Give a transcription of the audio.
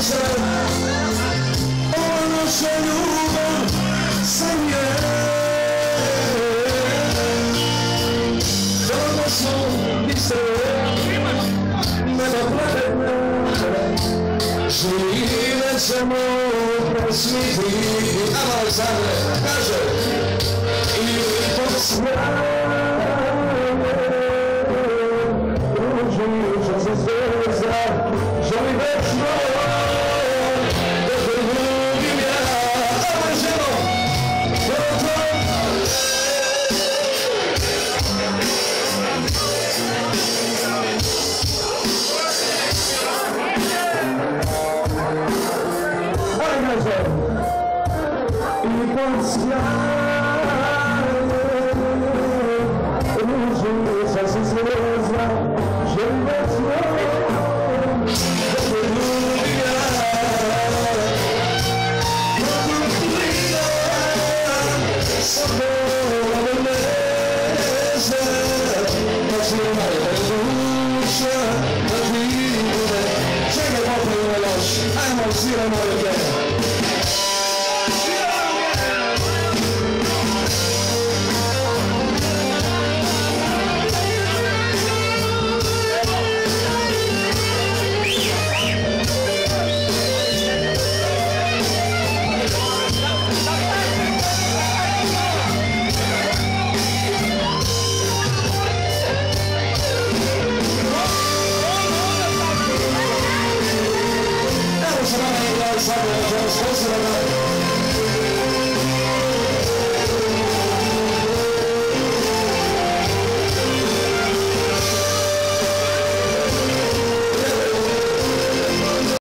noće, ono što ljubav sam je. Dobro su i se nema planetne, žive ćemo prosviti. Evo Aleksandre, kaže, i posmranje, ružujuća se zvijezda, želi večno, da te ljubim ja. Evo ženo, i posmranje, ružujuća se zvijezda, želi večno, da te ljubim ja. Sa bolove leze, pa čuvaj da duša da ti bude. Čekaj popijemo još, ajmo sviramo ruke. Evo se nama je gledali sad, što se nam